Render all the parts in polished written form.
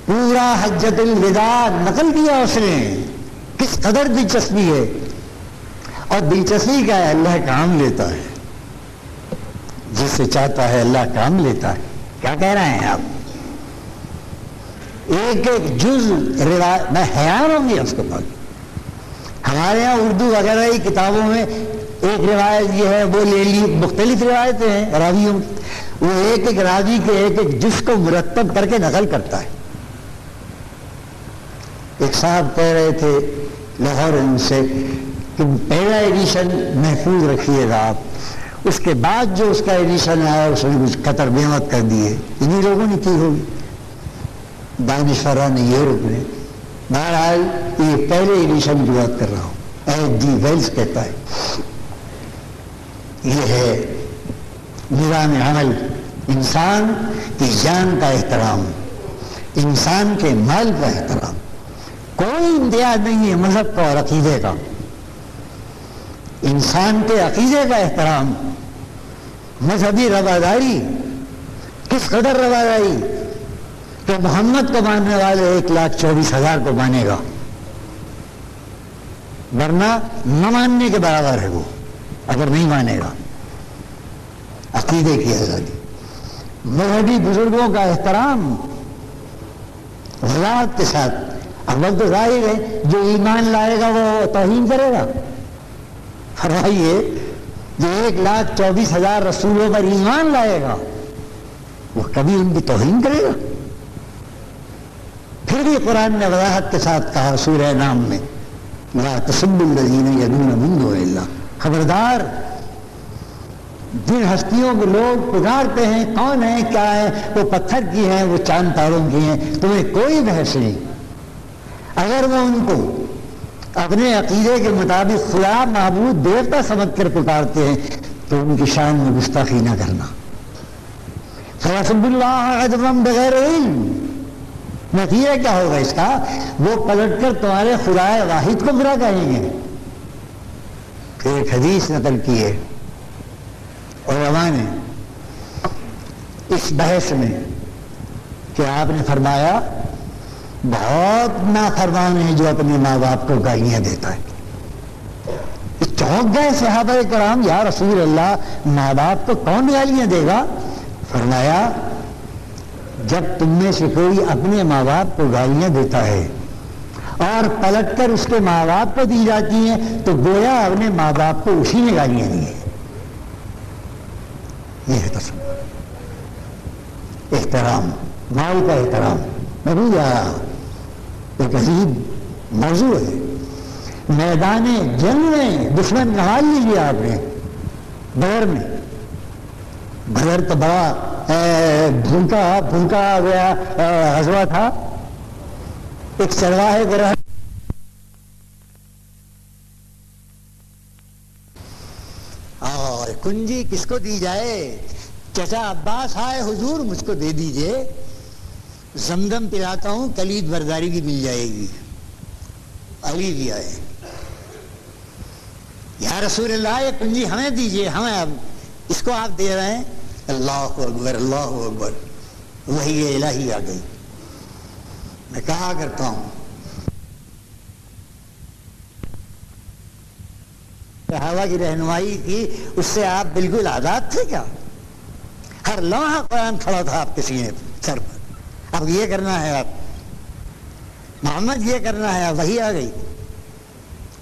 پورا حجۃ الوداع نقل کیا اس نے. کس قدر دلچسپی ہے. اور دلچسپی کا ہے اللہ کام لیتا ہے, جس سے چاہتا ہے اللہ کام لیتا ہے. کیا کہہ رہے ہیں آپ؟ ایک ایک جز روایت, میں حیران ہوں گی اس کو پڑھ. ہمارے یہاں اردو وغیرہ کی کتابوں میں ایک روایت یہ ہے وہ لے لی, مختلف روایتیں ہیں راویوں, وہ ایک ایک راوی کے ایک ایک جز کو مرتب کر کے نقل کرتا ہے. ایک صاحب کہہ رہے تھے لاہور ان سے کہ پہلا ایڈیشن محفوظ رکھیے گا آپ, اس کے بعد جو اس کا ایڈیشن آیا اس میں کچھ قطر بےمت کر دیے. انہیں لوگوں نے کی ہوگی, دانشوران یورپ نے. بہرحال یہ پہلے ایڈیشن کی بات کر رہا ہوں. ایچ جی ویلز کہتا ہے یہ ہے نظام عمل, انسان کی جان کا احترام, انسان کے مال کا احترام. کوئی امتیاز نہیں ہے مذہب کا اور عقیدے کا. انسان کے عقیدے کا احترام. مذہبی رواداری, کس قدر رواداری کہ محمد کو ماننے والے 1,24,000 کو مانے گا, ورنہ نہ ماننے کے برابر ہے وہ اگر نہیں مانے گا. عقیدے کی آزادی, مذہبی بزرگوں کا احترام وضاحت کے ساتھ. اول تو ظاہر ہے جو ایمان لائے گا وہ توہین کرے گا. فرمائیے جو 1,24,000 رسولوں پر ایمان لائے گا وہ کبھی ان کی توہین کرے گا؟ پھر بھی قرآن نے وضاحت کے ساتھ کہا سورہ نام میں لا تسبوا الذین یدعون من دون اللہ, خبردار جن ہستیوں کو لوگ پکارتے ہیں کون ہیں کیا ہیں, وہ پتھر کی ہیں, وہ چاند تاروں کی ہیں, تمہیں کوئی بحث نہیں. اگر وہ ان کو اپنے عقیدے کے مطابق خدا معبود دیوتا سمجھ کر پکارتے ہیں تو ان کی شان میں گستاخی نہ کرنا. فَيَسُبُّ اللَّهَ عَدْوًا بِغَيْرِ عِلْمٍ, نتیجہ کیا ہوگا اس کا؟ وہ پلٹ کر تمہارے خدا واحد کو برا کہیں گے. پھر ایک حدیث نقل کی ہے علماء نے اس بحث میں کہ آپ نے فرمایا بہت نافرمان ہے جو اپنے ماں باپ کو گالیاں دیتا ہے. چونک گئے صحابہ کرام, یا رسول اللہ ماں باپ کو کون گالیاں دے گا؟ فرمایا جب تم میں سے کوئی اپنے ماں باپ کو گالیاں دیتا ہے اور پلٹ کر اس کے ماں باپ کو دی جاتی ہیں تو گویا اپنے ماں باپ کو اسی نے گالیاں دی ہیں. یہ ہے تصور, احترام, ماؤں کا احترام. میں بھول جایا ایک عجیب موضوع ہے. میدان جنگ میں دشمن نہال لیجیے آپ نے. بدر میں, بدر تو بڑا بھونکا گیا غزوہ تھا. ایک چرواہے کو رہ اور کنجی کس کو دی جائے؟ چچا عباس آئے حضور مجھ کو دے دیجئے, زمزم پلاتا ہوں, کلید برداری بھی مل جائے گی. علی بھی آئے, یا رسول اللہ یہ کنجی ہمیں دیجئے, ہمیں اب اس کو آپ دے رہے ہیں. اللہ اکبر اللہ اکبر, وہی الہی آ گئی. میں کہا کرتا ہوں صحابہ کی رہنمائی کی, اس سے آپ بالکل آزاد تھے کیا؟ ہر لمحہ قرآن کھڑا تھا آپ کے سینے سر پر. اب یہ کرنا ہے, آپ محمد یہ کرنا ہے, وہی آ گئی.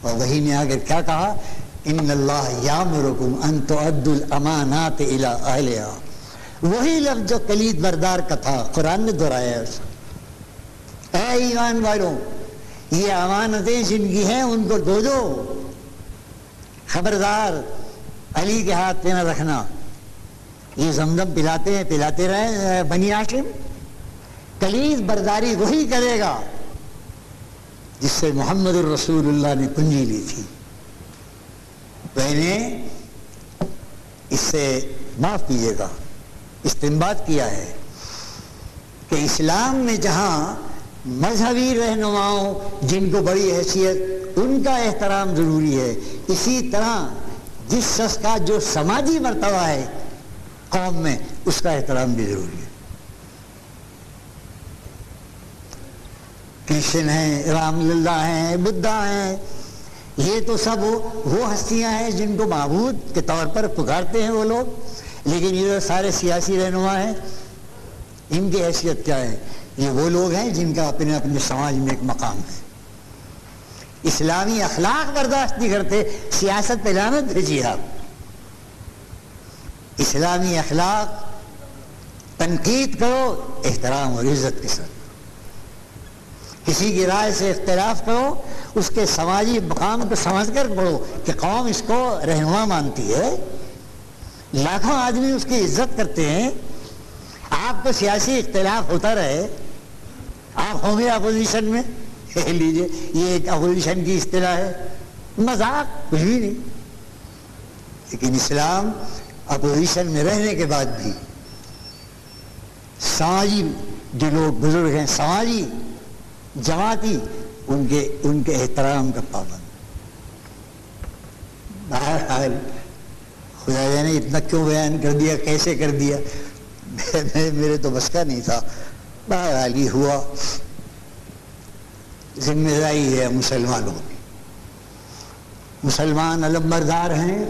اور وہی نے آ کر کیا کہا؟ ان اللہ یامرکم ان تؤدوا الامانات الی اہلہا. وہی لفظ جو کلید بردار کا تھا قرآن نے دہرایا ہے. اے ایمان والوں, یہ امانتیں جن کی ہیں ان کو دو دو, خبردار علی کے ہاتھ پہ نہ رکھنا. یہ زمزم پلاتے رہے بنی ہاشم. کلید برداری وہی کرے گا جس سے محمد الرسول اللہ نے کنجی لی تھی. میں نے اس سے معاف کیجیے گا استنباط کیا ہے کہ اسلام میں جہاں مذہبی رہنماؤں جن کو بڑی حیثیت ان کا احترام ضروری ہے, اسی طرح جس شخص کا جو سماجی مرتبہ ہے قوم میں اس کا احترام بھی ضروری ہے. کرشن ہیں، رام للا ہیں، بدھا ہیں، یہ تو سب وہ ہستیاں ہیں جن کو معبود کے طور پر پکارتے ہیں وہ لوگ. لیکن یہ سارے سیاسی رہنما ہیں، ان کی حیثیت کیا ہے؟ یہ وہ لوگ ہیں جن کا اپنے اپنے سماج میں ایک مقام ہے. اسلامی اخلاق برداشت نہیں کرتے، سیاست پہ لعنت بھیجیے آپ. اسلامی اخلاق تنقید کرو احترام اور عزت کے ساتھ. کسی کی رائے سے اختلاف کرو، اس کے سماجی مقام کو سمجھ کر پڑھو کہ قوم اس کو رہنما مانتی ہے، لاکھوں آدمی اس کی عزت کرتے ہیں. آپ کو سیاسی اختلاف ہوتا رہے، آپ ہوں گے اپوزیشن میں، لیجیے یہ ایک اپوزیشن کی اصطلاح ہے، مذاق کچھ بھی نہیں. لیکن اسلام اپوزیشن میں رہنے کے بعد بھی سماجی جو لوگ بزرگ ہیں، سماجی جماعتی، ان کے احترام کا پابند. بہرحال خدا جانے اتنا کیوں بیان کر دیا، کیسے کر دیا، میرے تو بس کا نہیں تھا. بہرحال یہ ہوا. ذمہ داری ہے مسلمانوں کی. مسلمان علمبردار ہیں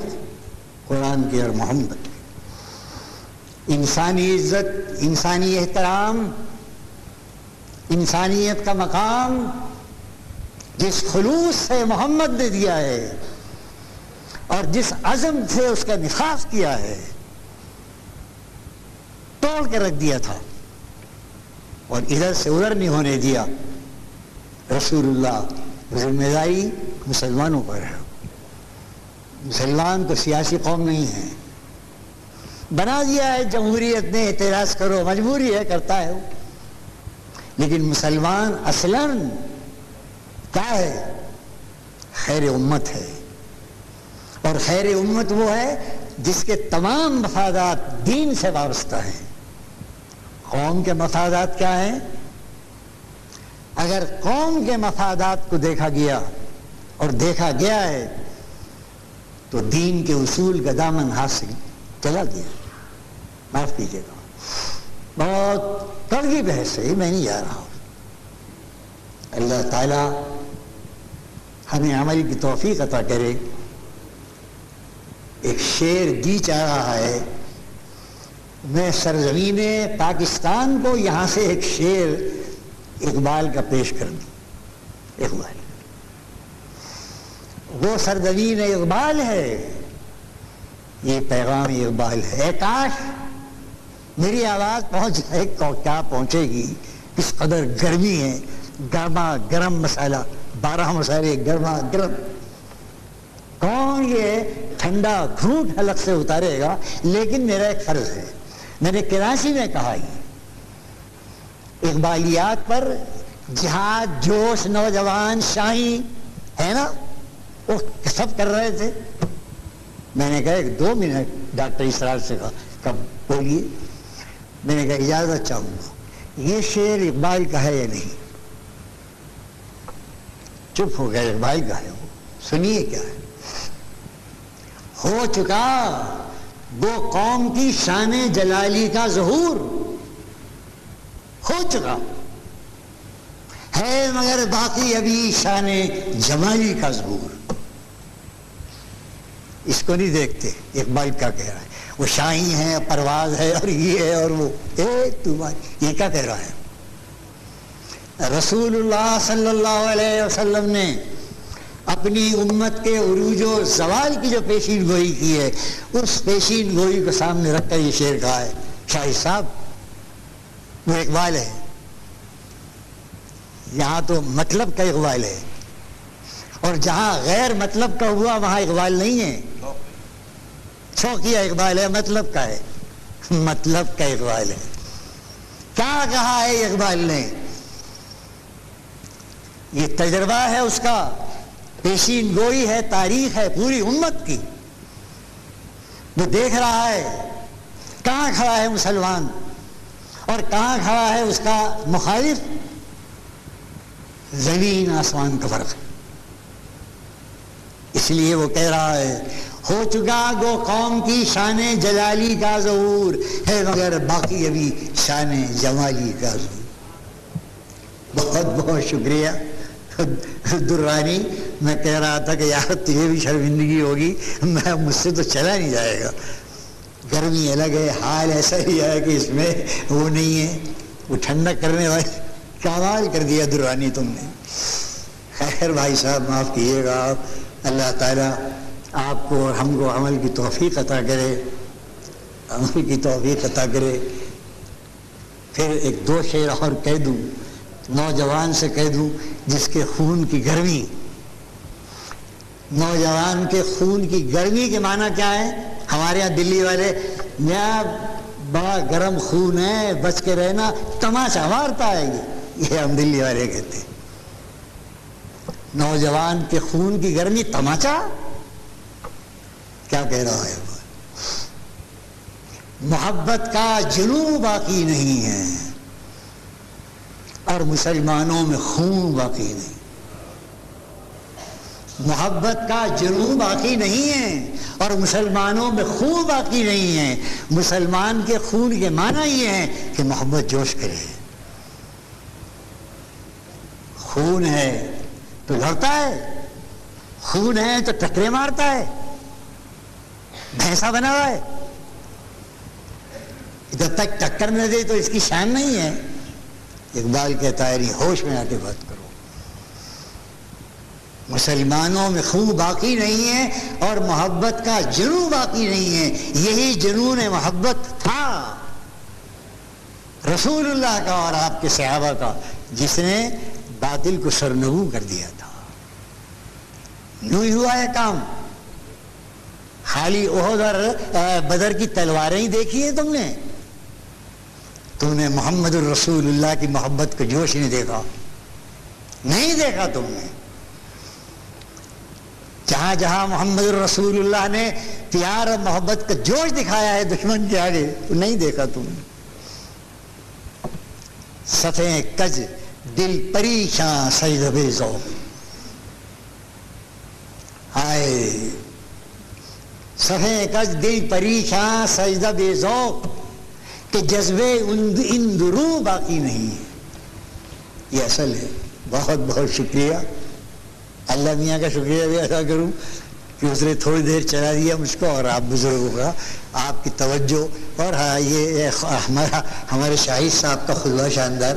قرآن کی اور محمد کی. انسانی عزت، انسانی احترام، انسانیت کا مقام جس خلوص سے محمد نے دیا ہے اور جس عزم سے اس کا نفاذ کیا ہے، توڑ کے رکھ دیا تھا اور ادھر سے ادھر نہیں ہونے دیا. رسول اللہ ذمہ داری مسلمانوں پر ہے. مسلمان تو سیاسی قوم نہیں ہے. بنا دیا ہے جمہوریت نے، اعتراض کرو، مجبوری ہے، کرتا ہے. لیکن مسلمان اصلاً کیا ہے؟ خیر امت ہے. اور خیر امت وہ ہے جس کے تمام مفادات دین سے وابستہ ہیں. قوم کے مفادات کیا ہیں؟ اگر قوم کے مفادات کو دیکھا گیا اور دیکھا گیا ہے تو دین کے اصول کا دامن ہاتھ سے چلا گیا. معاف کیجیے گا، بہت کڑوی بحث ہے، میں نہیں جا رہا ہوں. اللہ تعالیٰ ہمیں عمل کی توفیق عطا کرے. ایک شعر جی چاہ رہا ہے، میں سرزمین پاکستان کو یہاں سے ایک شعر اقبال کا پیش کر دوں. اقبال وہ سرزمین اقبال ہے، یہ پیغام اقبال ہے. اے کاش میری آواز پہنچ جائے، کیا پہنچے گی. کس قدر گرمی ہے، گرما گرم مسالہ، 12 مسالے گرما گرم. کون یہ ٹھنڈا گھونٹ حلق سے اتارے گا؟ لیکن میرا ایک فرض ہے، میں نے کراچی میں کہا ہی اقبالیات پر جہاد، جوش، نوجوان، شاہی ہے نا، وہ سب کر رہے تھے. میں نے کہا 2 منٹ ڈاکٹر اسرار سے کہا، کب بولیے. میں نے کہا اجازت چاہوں گا، یہ شعر اقبال کا ہے یا نہیں؟ چپ ہو گئے. اقبال کا ہے، وہ سنیے کیا ہے. ہو چکا وہ قوم کی شان جلالی کا ظہور، ہو چکا ہے مگر باقی ابھی شان جمالی کا ظہور. اس کو نہیں دیکھتے. اقبال کیا کہہ رہا ہے؟ وہ شاہی ہے، پرواز ہے، اور یہ ہے اور وہ. یہ کیا کہہ رہا ہے؟ رسول اللہ صلی اللہ علیہ وسلم نے اپنی امت کے عروج و زوال کی جو پیشین گوئی کی ہے، اس پیشین گوئی کو سامنے رکھ کر یہ شعر کہا ہے. شاہی صاحب وہ اقبال ہے. یہاں تو مطلب کا اقبال ہے، اور جہاں غیر مطلب کا ہوا وہاں اقبال نہیں ہے. شوقیہ اقبال ہے، مطلب کا ہے. مطلب کا اقبال ہے. کیا کہا ہے اقبال نے؟ یہ تجربہ ہے اس کا، پیشین گوئی ہے، تاریخ ہے پوری امت کی. وہ دیکھ رہا ہے کہاں کھڑا ہے مسلمان اور کہاں کھڑا ہے اس کا مخالف. زمین آسمان کا فرق ہے. اس لیے وہ کہہ رہا ہے ہو چکا گو قوم کی شان جلالی کا ظہور ہے مگر باقی ابھی شان جمالی کا ظہور. بہت بہت شکریہ درانی. میں کہہ رہا تھا کہ یار تجھے بھی شرمندگی ہوگی، میں مجھ سے تو چلا نہیں جائے گا. گرمی الگ ہے، حال ایسا ہی ہے کہ اس میں وہ نہیں ہے، وہ ٹھنڈا کرنے والے کمال کر دیا درانی تم نے. خیر بھائی صاحب معاف کیجیے گا. اللہ تعالیٰ آپ کو اور ہم کو عمل کی توفیق عطا کرے، عمل کی توفیق عطا کرے. پھر ایک دو شعر اور کہہ دوں، نوجوان سے کہہ دوں جس کے خون کی گرمی، نوجوان کے خون کی گرمی کے معنی کیا ہے؟ ہمارے یہاں دلی والے میاں بڑا گرم خون ہے، بچ کے رہنا، تماشا مارتا ہے. یہ ہم دلی والے کہتے ہیں. نوجوان کے خون کی گرمی تماچا، کیا کہہ رہا ہے؟ محبت کا جنون باقی نہیں ہے اور مسلمانوں میں خون باقی نہیں. محبت کا جنون باقی نہیں ہے اور مسلمانوں میں خون باقی نہیں ہے. مسلمان کے خون کے معنی یہ ہے کہ محبت جوش کرے. خون ہے تو لڑتا ہے، خون ہے تو ٹکرے مارتا ہے، بھینسا بنا ہوا ہے. جب تک ٹکر نہ دے تو اس کی شان نہیں ہے. اقبال کہتا ہے ہوش میں آ کے بات کرو. مسلمانوں میں خون باقی نہیں ہے اور محبت کا جنون باقی نہیں ہے. یہی جنون محبت تھا رسول اللہ کا اور آپ کے صحابہ کا، جس نے باطل کو سرنگوں کر دیا تھا. یوں ہی ہوا ہے کام. خالی احد اور بدر کی تلواریں ہی دیکھی ہیں تم نے؟ تم نے محمد الرسول اللہ کی محبت کا جوش نہیں دیکھا، نہیں دیکھا تم نے. جہاں جہاں محمد الرسول اللہ نے پیار اور محبت کا جوش دکھایا ہے دشمن کے آگے، تو نہیں دیکھا تم نے. صفیں کج دل پریشاں سجدہ بے ذوق، ہائے صفیں کج دل پریشاں سجدہ بے ذوق کہ جذبے اندرو باقی نہیں ہے. یہ اصل ہے. بہت بہت شکریہ. اللہ میاں کا شکریہ بھی ادا کروں کہ اس نے تھوڑی دیر چلا دیا مجھ کو اور آپ بزرگوں کا، آپ کی توجہ. اور ہاں یہ ہمارے شاہد صاحب کا خطبہ شاندار.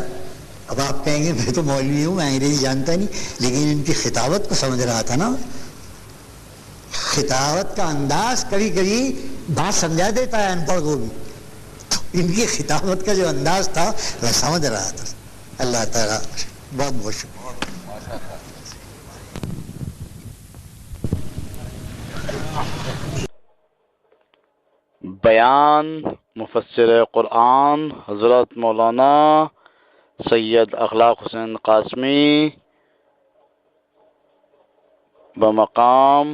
اب آپ کہیں گے میں تو مولوی ہوں، میں انگریزی جانتا نہیں، لیکن ان کی خطابت کو سمجھ رہا تھا نا. خطابت کا انداز کبھی کبھی بات سمجھا دیتا ہے ان پڑھ کو بھی. ان کی خطابت کا جو انداز تھا میں سمجھ رہا تھا. اللہ تعالیٰ بہت بہت شکریہ. بیان مفسر قرآن حضرت مولانا سید اخلاق حسین قاسمی بمقام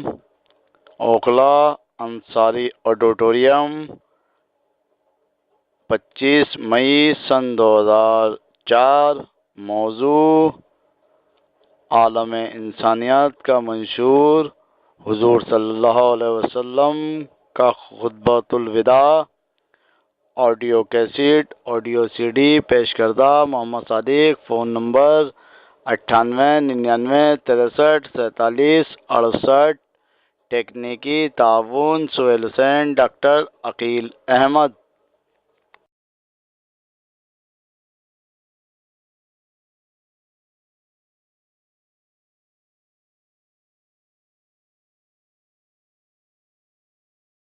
اوکھلا انصاری آڈیٹوریم 25 مئی سن 2004. موضوع عالم انسانیت کا منشور حضور صلی اللہ علیہ وسلم کا خطبۃ الوداع، audio cassette audio C D پیش کردہ محمد صادق. Phone number 9899634768. ٹیکنیکی تعاون سہیل حسین ڈاکٹر عقیل احمد.